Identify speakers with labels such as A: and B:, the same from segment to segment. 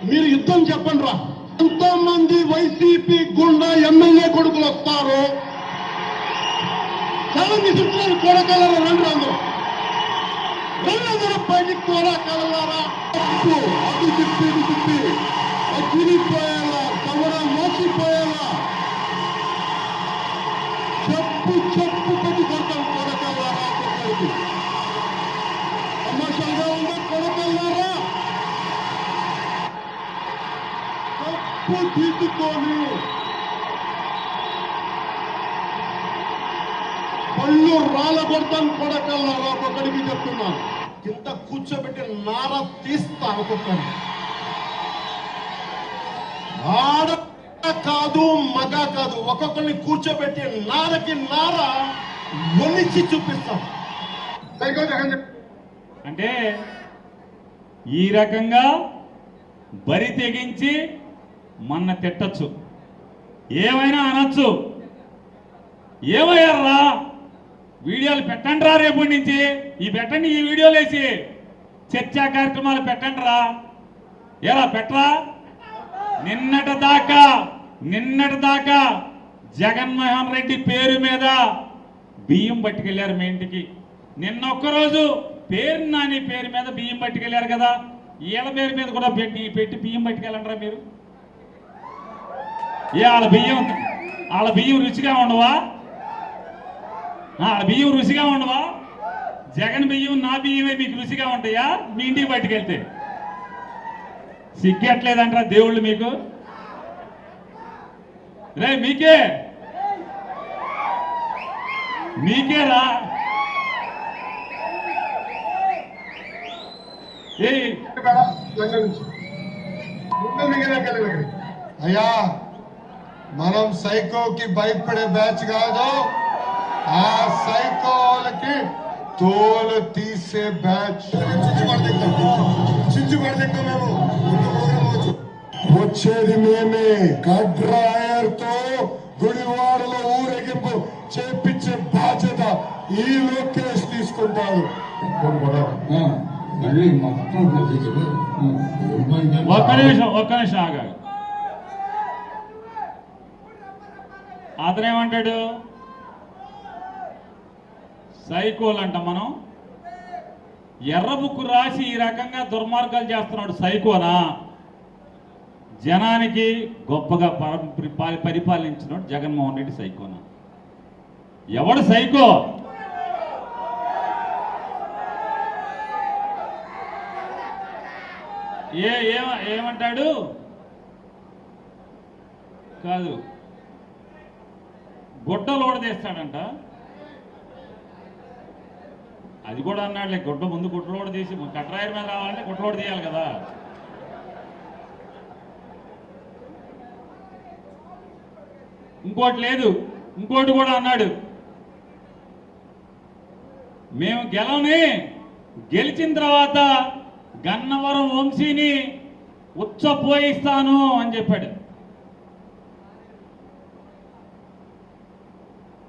A: మీరు యుద్ధం చెప్పండి రా. ఎంతో మంది వైసీపీ గుండా ఎమ్మెల్యే కొడుకులు వస్తారు. చాలా విసుకున్నారు. కొడకలరా రండి అందరూ బయటికి కొడకలరా. అటు తిప్పి ఇటు తిప్పి తిరిగిపోయేలా తమరా మోసిపోయేలా చెప్పు చెప్పు పెట్టి కొడతాం. కొడకల్లారా కొట్టడానికి తమాషాగా ఉందా? కొడకల్లారా తప్పు తీసుకొని పళ్ళు రాళ్ళ కొడతాను. కొడకల్లారా ఒక్కొక్కడికి చెప్తున్నాను. కింద కూర్చోబెట్టి నార తీస్తా ఒక్కొక్కడి. ఆడ కాదు మగ కాదు, ఒక్కొక్కరిని కూర్చోబెట్టి నారకి నార ఒలిచి చూపిస్తాం.
B: అంటే ఈ రకంగా బరి తెగించి మొన్న తిట్టచ్చు, ఏమైనా అనొచ్చు. ఏమయ్యారా వీడియోలు పెట్టండి రా, రేపటి నుంచి ఈ పెట్టండి, ఈ వీడియోలు వేసి చర్చా కార్యక్రమాలు పెట్టండి రా. ఎలా పెట్టరా? నిన్నటి దాకా జగన్మోహన్ రెడ్డి పేరు మీద బియ్యం పట్టుకెళ్ళారు మీ ఇంటికి. నిన్న ఒక్కరోజు పేరు నాని పేరు మీద బియ్యం పట్టుకెళ్ళారు కదా, వీళ్ళ పేరు మీద కూడా పెట్టి బియ్యం పట్టుకెళ్ళండిరా మీరు. వాళ్ళ బియ్యం రుచిగా ఉండవా? వాళ్ళ బియ్యం రుచిగా ఉండవా? జగన్ బియ్యం నా బియ్యమే మీకు రుచిగా ఉంటాయా మీ ఇంటికి పట్టుకెళ్తే? సిగ్గట్లేదంటారా దేవుళ్ళు మీకు? రే మీకేరా
A: అయ్యా, మనం సైకోకి భయపడే బ్యాచ్ కాదు, ఆ సైకోలకి తోలు తీసే బ్యాచ్. మేము వచ్చేది మేమే. కడ్రాయర్ తో గుడివాడలో ఊరేగింపు చేపించే బాధ్యత ఈ లోకేష్ తీసుకుంటారు.
B: ఒక్క నిమిషం ఆగాలి. అతనేమంటాడు? సైకోలు అంట. మనం ఎర్ర బుక్కు రాసి ఈ రకంగా దుర్మార్గాలు చేస్తున్నాడు సైకోనా? జనానికి గొప్పగా పరిపాలించినాడు జగన్మోహన్ రెడ్డి సైకోనా? ఎవడు సైకో? ఏమంటాడు? కాదు, గుడ్డలు ఓడదీస్తాడంట. అది కూడా అన్నాడులే, ముందు గుడ్డలోడ తీసి కట్రాయర్ మీద రావాలంటే గుడ్డలోడ తీయాలి కదా. ఇంకోటి లేదు, ఇంకోటి కూడా అన్నాడు, మేము గెలిచిన తర్వాత గన్నవరం వంశీని ఉచ్చపోయిస్తాను అని చెప్పాడు.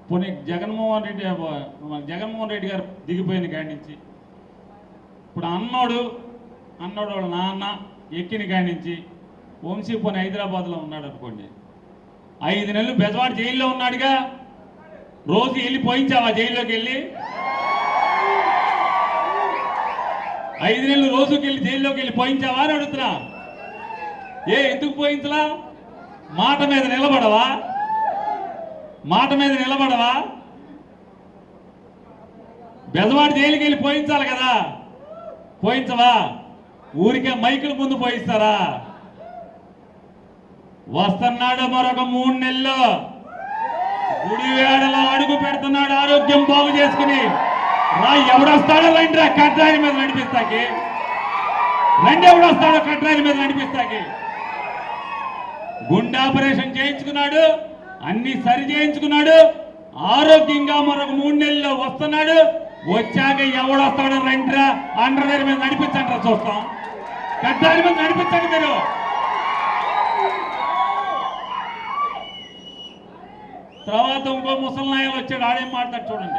B: పోనీ జగన్మోహన్ రెడ్డి గారు దిగిపోయిన కాడి నుంచి ఇప్పుడు అన్నోడు వాళ్ళ నాన్న ఎక్కిన కాడి నుంచి వంశీ పోనీ హైదరాబాద్లో ఉన్నాడు అనుకోండి, 5 నెలలు బెజవాడ జైల్లో ఉన్నాడుగా. రోజు వెళ్ళి పోయించావా జైల్లోకి వెళ్ళి? 5 నెలలు రోజుకి వెళ్ళి జైల్లోకి వెళ్ళి పోయించావా అని అడుగుతున్నా. ఎందుకు పోయించలా? మాట మీద నిలబడవా? బెజవాడ జైలుకి వెళ్ళి పోయించాలి కదా, పోయించవా? ఊరికే మైకుల ముందు పోయిస్తారా? వస్తున్నాడు మరొక 3 నెలలు, గుడివేడలో అడుగు పెడుతున్నాడు ఆరోగ్యం బాగు చేసుకుని. ఎవడొస్తాడో రండిరా కట్రాయిల మీద నడిపిస్తాకి. ఎవడొస్తాడో కట్రాయిల మీద నడిపిస్తాకి. గుండె ఆపరేషన్ చేయించుకున్నాడు, అన్ని సరి చేయించుకున్నాడు, ఆరోగ్యంగా మరొక 3 నెలల్లో వస్తున్నాడు. వచ్చాక ఎవడొస్తాడో రండిరా అండర్వేర్ మీద నడిపించండి, చూస్తాం. కట్రాయిల మీద నడిపించండి మీరు. తర్వాత ఇంకో ముసలినాయలు వచ్చాడు, ఆడేం మాట్లాడు చూడండి.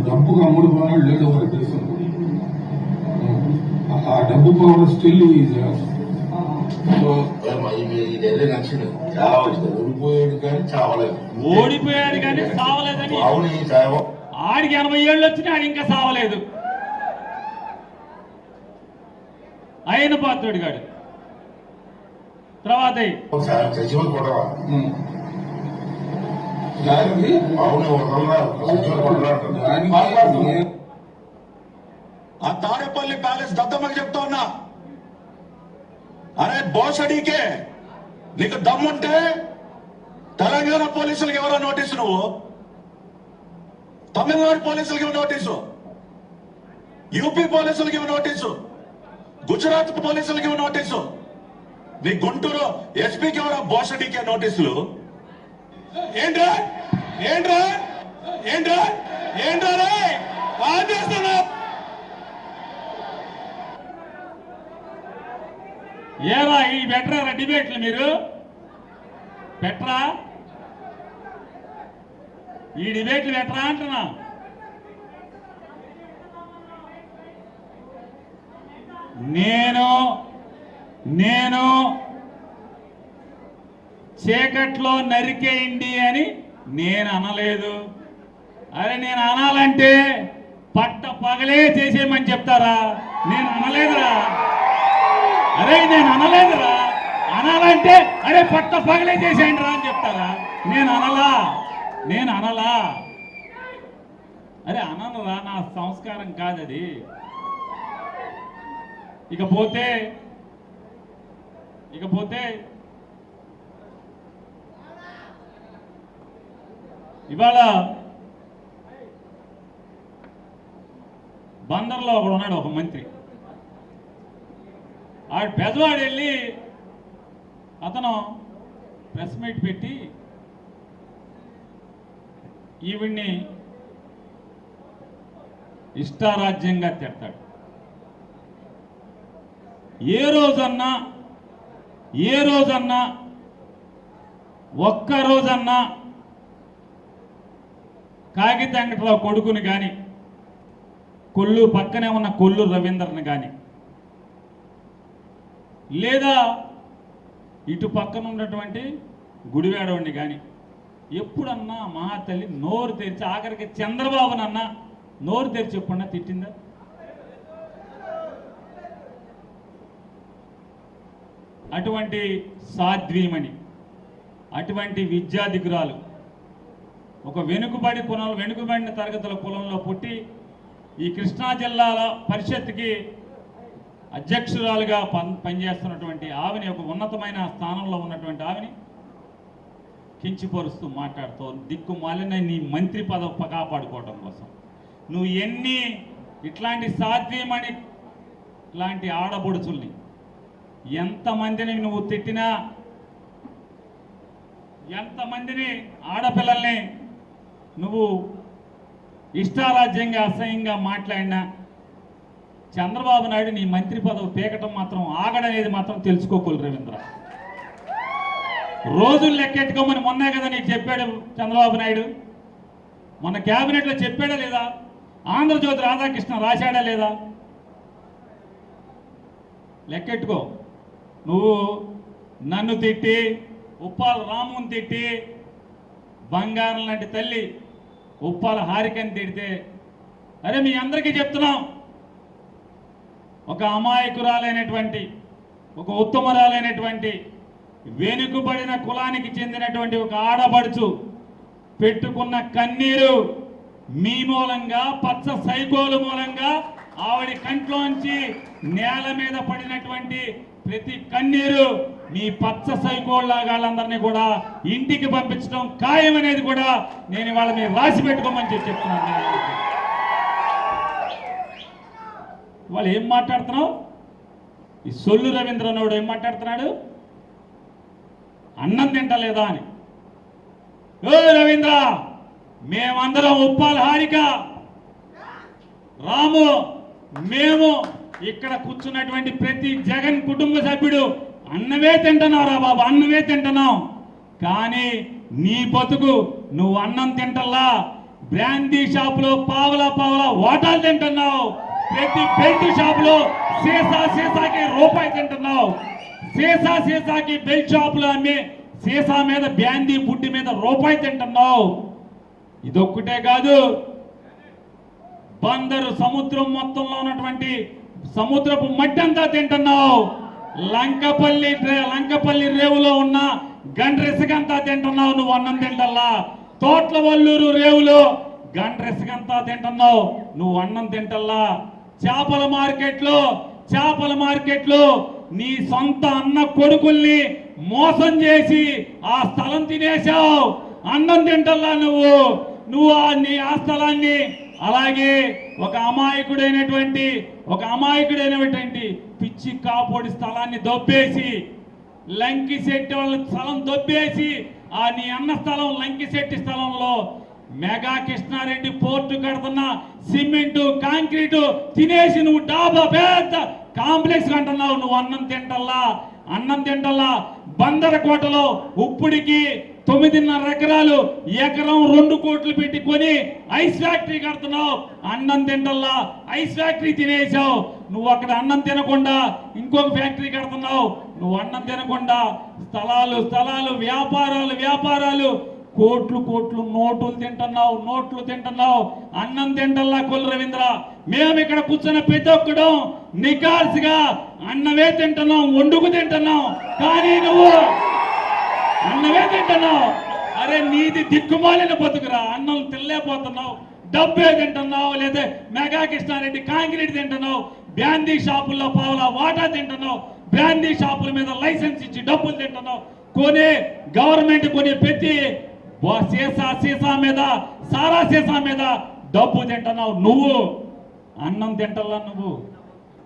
C: డబ్బుగా 3 లేడు తెలుసు. ఆ డబ్బు పవర్ స్టిల్ ఈజ్ సో
D: ఇదే నచ్చింది చాలా వచ్చింది ఓడిపోయాడు కానీ చావలేదు
B: ఓడిపోయాడు కానీ సావలేదని
D: అవును ఈ చావ
B: ఆడికి 80 ఏళ్ళు వచ్చినా ఆడి ఇంకా సావలేదు. ఆయన పాత్రుడు గాడు. తర్వాత
D: సచివులు కూడా
C: దానికి
D: అవును సచివులు కూడా
C: దానికి
A: ఆ తాడేపల్లి ప్యాలెస్ దద్దమ్మకి చెప్తా ఉన్నా, అరే బోసడీకే నీకు దమ్ముంటే తెలంగాణ పోలీసులకు ఎవరో నోటీసు, నువ్వు తమిళనాడు పోలీసులకి ఇవ్వ నోటీసు, యూపీ పోలీసులకి ఇవ్వ నోటీసు, గుజరాత్ పోలీసులకి ఇవ్వ నోటీసు, నీ గుంటూరు ఎస్పీకి ఎవరో బోసడీకే నోటీసులు. ఏంట్రా ఏంట్రా ఏంట్రా ఏంట్రా చేస్తున్నా?
B: ఏరా ఈ బెటరా డిబేట్లు మీరు పెట్టరా? ఈ డిబేట్లు పెట్టరా అంటున్నా. నేను చీకట్లో నరికేయండి అని నేను అనలేదు. అరే నేను అనాలంటే పట్ట పగలే చేసేయమని చెప్తారా? నేను అనలేదురా. అరే నేను అనలేదురా. అనాలంటే అరే పట్ట పగలే చేసేయండి రా అని చెప్తారా? నేను అనలా. అరే అననురా, నా సంస్కారం కాదది. ఇకపోతే ఇవాళ బందర్లో ఒకడు ఉన్నాడు, ఒక మంత్రి. ఆడు పెద్దవాడు వెళ్ళి అతను ప్రెస్ మీట్ పెట్టి ఈవిడ్ని ఇష్టారాజ్యంగా తిడతాడు. ఏ రోజన్నా ఒక్క రోజన్నా కాగిత అంగట్లో కొడుకుని కానీ, కొల్లు పక్కనే ఉన్న కొల్లు రవీందర్ని కానీ, లేదా ఇటు పక్కన ఉన్నటువంటి గుడివాడవాడిని కానీ ఎప్పుడన్నా మహాతల్లి నోరు తెరిచి, ఆఖరికి చంద్రబాబునన్నా నోరు తెరిచి ఎప్పుడన్నా తిట్టిందా? అటువంటి సాధ్వీమణి, అటువంటి విద్యాధికురాలు, ఒక వెనుకబడిన తరగతుల కులంలో పుట్టి ఈ కృష్ణా జిల్లాల పరిషత్కి అధ్యక్షురాలుగా పనిచేస్తున్నటువంటి ఆవిని, ఒక ఉన్నతమైన స్థానంలో ఉన్నటువంటి ఆవిని కించిపరుస్తూ మాట్లాడుతూ దిక్కుమాలిన నీ మంత్రి పదవి కాపాడుకోవడం కోసం నువ్వు ఎన్ని ఇట్లాంటి సాధ్వీమణి లాంటి ఆడబొడుచుల్ని ఎంతమందిని నువ్వు తిట్టినా, ఎంతమందిని ఆడపిల్లల్ని నువ్వు ఇష్టారాజ్యంగా అసహ్యంగా మాట్లాడినా చంద్రబాబు నాయుడు నీ మంత్రి పదవి పీకటం మాత్రం ఆగడనేది మాత్రం తెలుసుకోకూడదు రవీంద్ర. రోజులు లెక్కెట్టుకోమని మొన్నే కదా నీకు చెప్పాడు చంద్రబాబు నాయుడు. మొన్న క్యాబినెట్లో చెప్పాడా లేదా? ఆంధ్రజ్యోతి రాధాకృష్ణ రాశాడా లేదా? లెక్కెట్టుకో. నువ్వు నన్ను తిట్టి, ఉప్పాల రాముని తిట్టి, బంగారం లాంటి తల్లి ఉప్పాల హారికని తిడితే, అరే మీ అందరికీ చెప్తున్నాం, ఒక అమాయకురాలైనటువంటి, ఒక ఉత్తమరాలైనటువంటి, వెనుకబడిన కులానికి చెందినటువంటి ఒక ఆడబడుచు పెట్టుకున్న కన్నీరు మీ మూలంగా, పచ్చ సైకోలు మూలంగా ఆవిడ కంట్లోంచి నేల మీద పడినటువంటి ప్రతి కన్నీరు మీ పచ్చ సైకోళ్ళగాళ్ళందరినీ కూడా ఇంటికి పంపించడం ఖాయం అనేది కూడా నేను ఇవాళ మీరు రాసి పెట్టుకోమని చెప్తున్నాను. వాళ్ళు ఏం మాట్లాడుతున్నావు? ఈ సొల్లు రవీంద్రనాథుడు ఏం మాట్లాడుతున్నాడు? అన్నం తింటలేదా అని. ఓ రవీంద్ర, మేమందరం ఉప్పాల హారిక, రాము, మేము ఇక్కడ కూర్చున్నటువంటి ప్రతి జగన్ కుటుంబ సభ్యుడు అన్నమే తింటున్నావు రా బాబు, అన్నమే తింటున్నావు. కానీ నీ బతుకు నువ్వు అన్నం తింటల్లా, బ్రాందీ షాపులో పావలా ఓటాలు తింటున్నావు. ప్రతి బెల్ట్ షాప్ లో సీసాకి రూపాయి తింటున్నావు. సీసాకి బెల్ట్ షాప్ లో అమ్మి సీసా మీద బ్యాందీ బుడ్డి మీద రూపాయి తింటున్నావు. ఇదొక్కటే కాదు, బందరు సముద్రం మొత్తంలో ఉన్నటువంటి సముద్రపు మట్టి అంతా తింటున్నావు. లంకపల్లి రేవులో ఉన్న గండ్రెసగంతా తింటున్నావు. నువ్వు అన్నం తింటల్లా. తోట్ల వల్లూరు రేవులో గండ్రెసగంతా తింటున్నావు. నువ్వు అన్నం తింటల్లా. చేపల మార్కెట్లో నీ సొంత అన్న కొడుకుల్ని మోసం చేసి ఆ స్థలం తినేశావు. అన్నం తింటల్లా నువ్వు నీ ఆ స్థలాన్ని, అలాగే ఒక అమాయకుడైనటువంటి పిచ్చి కాపోడి స్థలాన్ని దొబ్బేసి, లంకిశెట్టి వాళ్ళ స్థలం దొబ్బేసి ఆ నీ అన్న స్థలం లంకిశెట్టి స్థలంలో మెగా కృష్ణారెడ్డి పోర్టు కడుతున్న సిమెంటు కాంక్రీటు తినేసి నువ్వు డాబా పెద్ద కాంప్లెక్స్ అంటున్నావు. నువ్వు అన్నం తింటల్లా. బందరకోటలో ఉప్పుడికి 9.5 ఎకరాలు, ఎకరం 2 కోట్లు పెట్టి కొని ఐస్ ఫ్యాక్టరీ కడుతున్నావు. అన్నం తింటల్లా. Ice factory తినేసావు. నువ్వు అక్కడ అన్నం తినకుండా ఇంకొక ఫ్యాక్టరీ కడుతున్నావు. నువ్వు అన్నం తినకుండా స్థలాలు వ్యాపారాలు కోట్లు నోట్లు తింటున్నావు. అన్నం తింటల్లా. కొల్లు రవీంద్ర, మేము ఇక్కడ కూర్చున్న ప్రతి ఒక్కడు నికార్సిగా అన్నమే తింటున్నాం, వండుకు తింటున్నాం. కానీ నువ్వు అన్నమే తింటున్నావు. అరే నీది దిక్కుమాలిన బతుకురా. అన్నం తినలేకపోతున్నావు, డబ్బే తింటున్నావు, లేదా మెగా కృష్ణారెడ్డి కాంక్రీట్ తింటున్నావు, బ్రాందీ షాపుల్లో పావులా వాటా తింటున్నావు, బ్రాందీ షాపుల మీద లైసెన్స్ ఇచ్చి డబ్బులు తింటున్నావు. గవర్నమెంట్ కొనే ప్రతి సీసా మీద, సారా సీసా మీద డబ్బు తింటున్నావు. నువ్వు అన్నం తింటల్లా. నువ్వు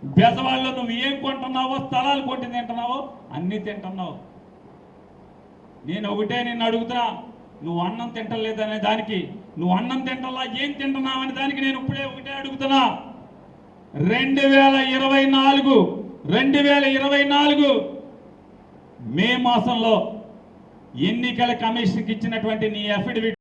B: బెజవాళ్ళలో నువ్వు ఏం కొంటున్నావో, స్థలాలు కొట్టి తింటున్నావో అన్ని తింటున్నావు. నేను నిన్ను అడుగుతున్నా, నువ్వు అన్నం తింటలేదనే దానికి, నువ్వు అన్నం తింటల్లా ఏం తింటున్నావు అనే దానికి నేను ఒకటే అడుగుతున్నా. 2024 మే మాసంలో ఎన్నికల కమిషన్కి ఇచ్చినటువంటి నీ అఫిడవిట్